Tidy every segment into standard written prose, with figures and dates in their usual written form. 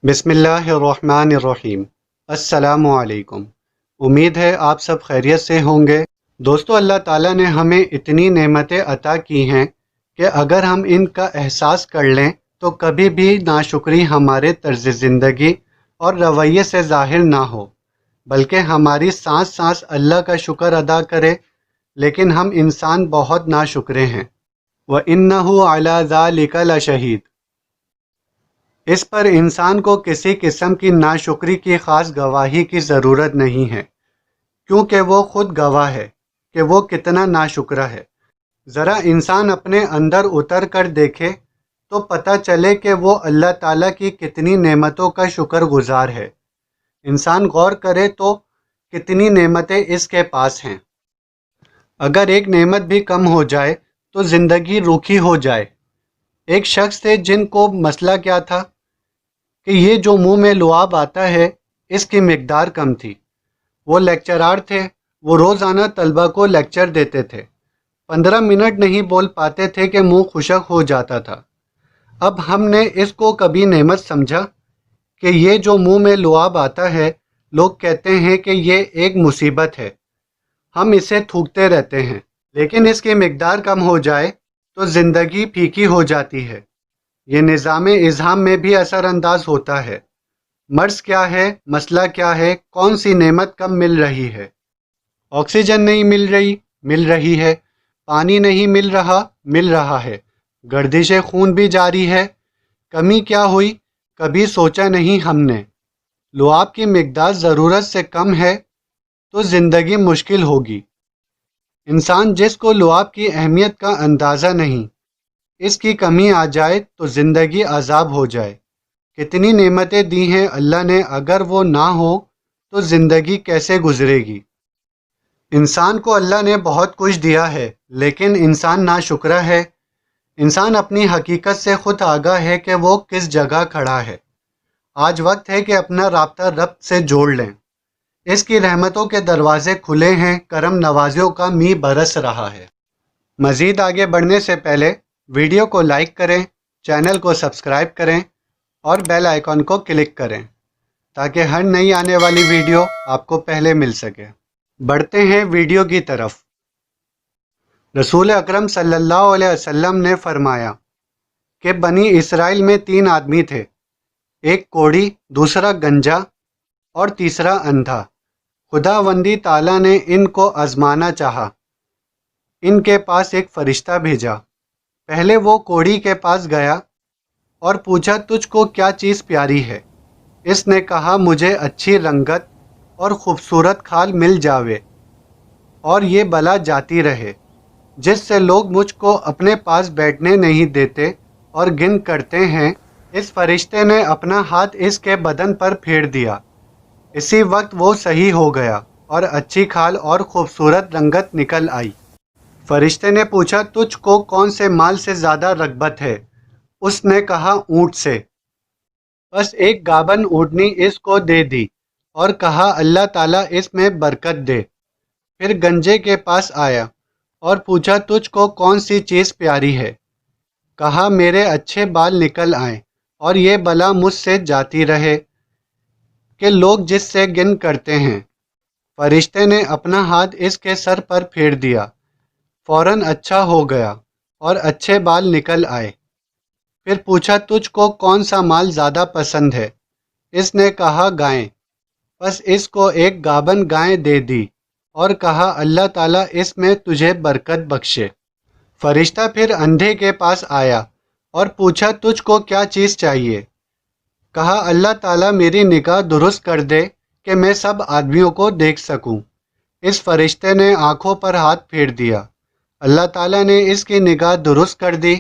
بسم اللہ الرحمن الرحیم۔ السلام علیکم۔ امید ہے آپ سب خیریت سے ہوں گے۔ دوستو، اللہ تعالیٰ نے ہمیں اتنی نعمتیں عطا کی ہیں کہ اگر ہم ان کا احساس کر لیں تو کبھی بھی ناشکری ہمارے طرز زندگی اور رویے سے ظاہر نہ ہو، بلکہ ہماری سانس سانس اللہ کا شکر ادا کرے۔ لیکن ہم انسان بہت ناشکرے ہیں۔ وَإِنَّهُ عَلَى ذَلِكَ لَشَهِيدٌ۔ اس پر انسان کو کسی قسم کی ناشکری کی خاص گواہی کی ضرورت نہیں ہے، کیونکہ وہ خود گواہ ہے کہ وہ کتنا ناشکرا ہے۔ ذرا انسان اپنے اندر اتر کر دیکھے تو پتہ چلے کہ وہ اللہ تعالیٰ کی کتنی نعمتوں کا شکر گزار ہے۔ انسان غور کرے تو کتنی نعمتیں اس کے پاس ہیں۔ اگر ایک نعمت بھی کم ہو جائے تو زندگی روکھی ہو جائے۔ ایک شخص تھے جن کو مسئلہ کیا تھا کہ یہ جو منہ میں لعاب آتا ہے اس کی مقدار کم تھی۔ وہ لیکچرار تھے، وہ روزانہ طلبہ کو لیکچر دیتے تھے، 15 منٹ نہیں بول پاتے تھے کہ منہ خشک ہو جاتا تھا۔ اب ہم نے اس کو کبھی نعمت سمجھا کہ یہ جو منہ میں لعاب آتا ہے، لوگ کہتے ہیں کہ یہ ایک مصیبت ہے، ہم اسے تھوکتے رہتے ہیں، لیکن اس کی مقدار کم ہو جائے تو زندگی پھیکی ہو جاتی ہے۔ یہ نظام اذہان میں بھی اثر انداز ہوتا ہے۔ مرض کیا ہے، مسئلہ کیا ہے، کون سی نعمت کم مل رہی ہے؟ آکسیجن نہیں مل رہی ہے، پانی نہیں مل رہا ہے، گردش خون بھی جاری ہے۔ کمی کیا ہوئی، کبھی سوچا نہیں ہم نے۔ لعاب کی مقدار ضرورت سے کم ہے تو زندگی مشکل ہوگی۔ انسان جس کو لعاب کی اہمیت کا اندازہ نہیں، اس کی کمی آ جائے تو زندگی عذاب ہو جائے۔ کتنی نعمتیں دی ہیں اللہ نے، اگر وہ نہ ہو تو زندگی کیسے گزرے گی؟ انسان کو اللہ نے بہت کچھ دیا ہے، لیکن انسان ناشکرا ہے۔ انسان اپنی حقیقت سے خود آگاہ ہے کہ وہ کس جگہ کھڑا ہے۔ آج وقت ہے کہ اپنا رابطہ رب سے جوڑ لیں۔ اس کی رحمتوں کے دروازے کھلے ہیں، کرم نوازیوں کا می برس رہا ہے۔ مزید آگے بڑھنے سے پہلے ویڈیو کو لائک کریں، چینل کو سبسکرائب کریں اور بیل آئیکن کو کلک کریں تاکہ ہر نئی آنے والی ویڈیو آپ کو پہلے مل سکے۔ بڑھتے ہیں ویڈیو کی طرف۔ رسول اکرم صلی اللہ علیہ وسلم نے فرمایا کہ بنی اسرائیل میں 3 آدمی تھے، ایک کوڑی، دوسرا گنجا اور تیسرا اندھا۔ خداوندی تعالیٰ نے ان کو آزمانا چاہا۔ ان کے پاس ایک فرشتہ بھیجا۔ پہلے وہ کوڑی کے پاس گیا اور پوچھا، تجھ کو کیا چیز پیاری ہے؟ اس نے کہا، مجھے اچھی رنگت اور خوبصورت کھال مل جاوے اور یہ بلا جاتی رہے جس سے لوگ مجھ کو اپنے پاس بیٹھنے نہیں دیتے اور گن کرتے ہیں۔ اس فرشتے نے اپنا ہاتھ اس کے بدن پر پھیر دیا، اسی وقت وہ صحیح ہو گیا اور اچھی کھال اور خوبصورت رنگت نکل آئی۔ فرشتے نے پوچھا، تجھ کو کون سے مال سے زیادہ رغبت ہے؟ اس نے کہا، اونٹ سے۔ بس ایک گابن اونٹنی اس کو دے دی اور کہا، اللہ تعالیٰ اس میں برکت دے۔ پھر گنجے کے پاس آیا اور پوچھا، تجھ کو کون سی چیز پیاری ہے؟ کہا، میرے اچھے بال نکل آئیں اور یہ بلا مجھ سے جاتی رہے کہ لوگ جس سے گن کرتے ہیں۔ فرشتے نے اپنا ہاتھ اس کے سر پر پھیر دیا، فوراً اچھا ہو گیا اور اچھے بال نکل آئے۔ پھر پوچھا، تجھ کو کون سا مال زیادہ پسند ہے؟ اس نے کہا، گائیں۔ بس اس کو ایک گابن گائے دے دی اور کہا، اللہ تعالیٰ اس میں تجھے برکت بخشے۔ فرشتہ پھر اندھے کے پاس آیا اور پوچھا، تجھ کو کیا چیز چاہیے؟ کہا، اللہ تعالیٰ میری نگاہ درست کر دے کہ میں سب آدمیوں کو دیکھ سکوں۔ اس فرشتے نے آنکھوں پر ہاتھ پھیر دیا، اللہ تعالیٰ نے اس کی نگاہ درست کر دی۔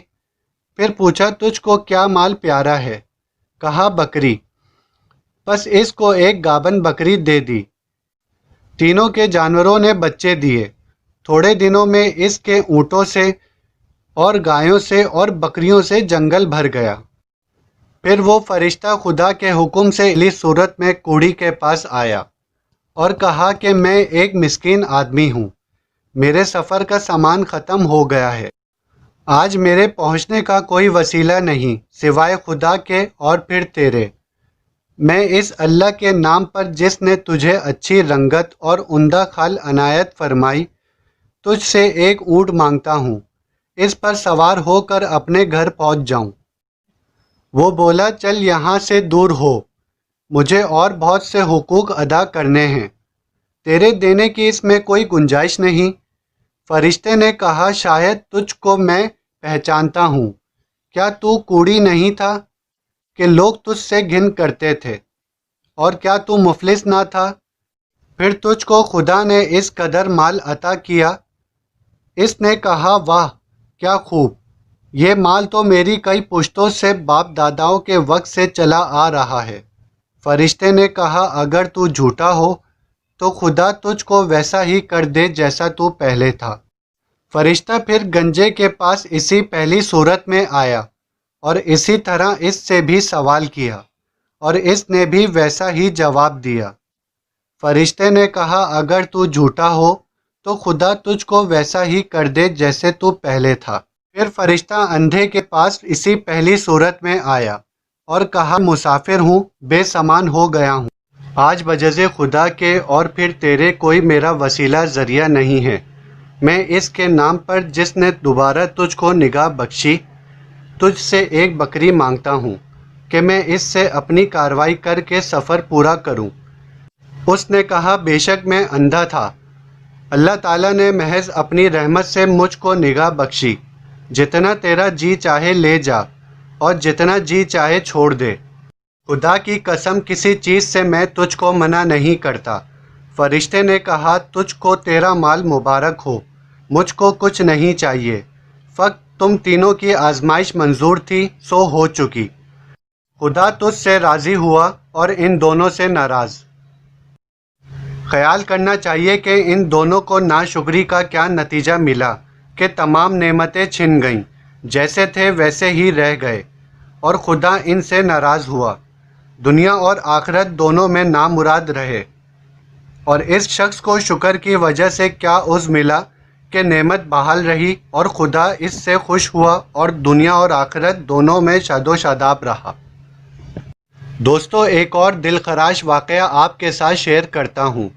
پھر پوچھا، تجھ کو کیا مال پیارا ہے؟ کہا، بکری۔ بس اس کو ایک گابن بکری دے دی۔ تینوں کے جانوروں نے بچے دیے۔ تھوڑے دنوں میں اس کے اونٹوں سے اور گایوں سے اور بکریوں سے جنگل بھر گیا۔ پھر وہ فرشتہ خدا کے حکم سے الی صورت میں کوڑی کے پاس آیا اور کہا کہ میں ایک مسکین آدمی ہوں، میرے سفر کا سامان ختم ہو گیا ہے، آج میرے پہنچنے کا کوئی وسیلہ نہیں سوائے خدا کے اور پھر تیرے۔ میں اس اللہ کے نام پر جس نے تجھے اچھی رنگت اور عمدہ کھال عنایت فرمائی تجھ سے ایک اونٹ مانگتا ہوں، اس پر سوار ہو کر اپنے گھر پہنچ جاؤں۔ وہ بولا چل یہاں سے دور ہو، مجھے اور بہت سے حقوق ادا کرنے ہیں، تیرے دینے کی اس میں کوئی گنجائش نہیں۔ فرشتے نے کہا شاید تجھ کو میں پہچانتا ہوں، کیا تو کوڑی نہیں تھا کہ لوگ تجھ سے گھن کرتے تھے، اور کیا تو مفلس نہ تھا؟ پھر تجھ کو خدا نے اس قدر مال عطا کیا؟ اس نے کہا واہ کیا خوب، یہ مال تو میری کئی پشتوں سے باپ داداؤں کے وقت سے چلا آ رہا ہے۔ فرشتے نے کہا اگر تو جھوٹا ہو تو خدا تجھ کو ویسا ہی کر دے جیسا تو پہلے تھا۔ فرشتہ پھر گنجے کے پاس اسی پہلی صورت میں آیا اور اسی طرح اس سے بھی سوال کیا، اور اس نے بھی ویسا ہی جواب دیا۔ فرشتے نے کہا اگر تو جھوٹا ہو تو خدا تجھ کو ویسا ہی کر دے جیسے تو پہلے تھا۔ پھر فرشتہ اندھے کے پاس اسی پہلی صورت میں آیا اور کہا مسافر ہوں، بے سامان ہو گیا ہوں، آج بجز خدا کے اور پھر تیرے کوئی میرا وسیلہ ذریعہ نہیں ہے۔ میں اس کے نام پر جس نے دوبارہ تجھ کو نگاہ بخشی تجھ سے ایک بکری مانگتا ہوں کہ میں اس سے اپنی کارروائی کر کے سفر پورا کروں۔ اس نے کہا بے شک میں اندھا تھا، اللہ تعالیٰ نے محض اپنی رحمت سے مجھ کو نگاہ بخشی، جتنا تیرا جی چاہے لے جا اور جتنا جی چاہے چھوڑ دے، خدا کی قسم کسی چیز سے میں تجھ کو منع نہیں کرتا۔ فرشتے نے کہا تجھ کو تیرا مال مبارک ہو، مجھ کو کچھ نہیں چاہیے، فقط تم تینوں کی آزمائش منظور تھی سو ہو چکی، خدا تجھ سے راضی ہوا اور ان دونوں سے ناراض۔ خیال کرنا چاہیے کہ ان دونوں کو ناشکری کا کیا نتیجہ ملا کہ تمام نعمتیں چھن گئیں، جیسے تھے ویسے ہی رہ گئے، اور خدا ان سے ناراض ہوا، دنیا اور آخرت دونوں میں نامراد رہے۔ اور اس شخص کو شکر کی وجہ سے کیا عز ملا کہ نعمت بحال رہی اور خدا اس سے خوش ہوا اور دنیا اور آخرت دونوں میں شاد و شاداب رہا۔ دوستو ایک اور دل خراش واقعہ آپ کے ساتھ شیئر کرتا ہوں۔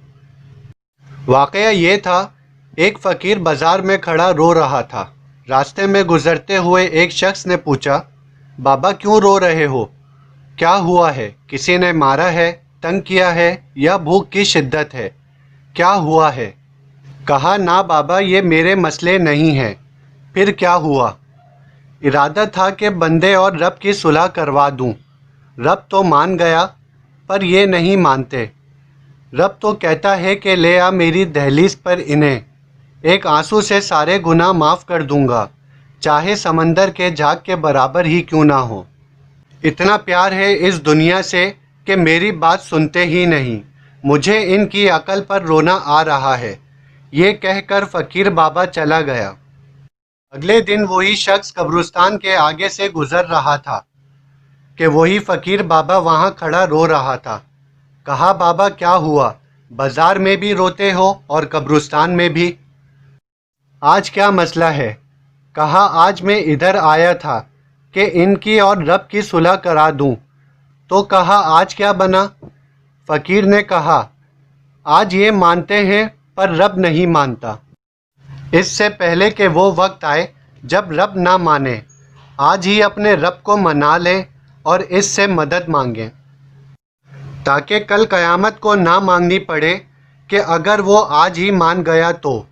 واقعہ یہ تھا ایک فقیر بازار میں کھڑا رو رہا تھا۔ راستے میں گزرتے ہوئے ایک شخص نے پوچھا بابا کیوں رو رہے ہو؟ کیا ہوا ہے؟ کسی نے مارا ہے، تنگ کیا ہے یا بھوک کی شدت ہے؟ کیا ہوا ہے؟ کہا نہ بابا یہ میرے مسئلے نہیں ہیں۔ پھر کیا ہوا؟ ارادہ تھا کہ بندے اور رب کی صلح کروا دوں، رب تو مان گیا پر یہ نہیں مانتے، رب تو کہتا ہے کہ لے آ میری دہلیز پر انہیں، ایک آنسو سے سارے گناہ معاف کر دوں گا، چاہے سمندر کے جھاگ کے برابر ہی کیوں نہ ہو۔ اتنا پیار ہے اس دنیا سے کہ میری بات سنتے ہی نہیں، مجھے ان کی عقل پر رونا آ رہا ہے۔ یہ کہہ کر فقیر بابا چلا گیا۔ اگلے دن وہی شخص قبرستان کے آگے سے گزر رہا تھا کہ وہی فقیر بابا وہاں کھڑا رو رہا تھا۔ کہا بابا کیا ہوا؟ بازار میں بھی روتے ہو اور قبرستان میں بھی؟ آج کیا مسئلہ ہے؟ کہا آج میں ادھر آیا تھا کہ ان کی اور رب کی صلح کرا دوں۔ تو کہا آج کیا بنا؟ فقیر نے کہا آج یہ مانتے ہیں پر رب نہیں مانتا، اس سے پہلے کہ وہ وقت آئے جب رب نہ مانے، آج ہی اپنے رب کو منا لیں اور اس سے مدد مانگیں، تاکہ کل قیامت کو نہ مانگنی پڑے کہ اگر وہ آج ہی مان گیا تو۔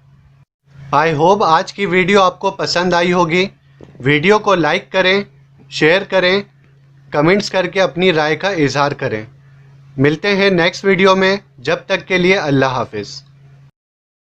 آئی ہوپ آج کی ویڈیو آپ کو پسند آئی ہوگی۔ ویڈیو کو لائک کریں، شیئر کریں، کمنٹس کر کے اپنی رائے کا اظہار کریں۔ ملتے ہیں نیکسٹ ویڈیو میں، جب تک کے لیے اللہ حافظ۔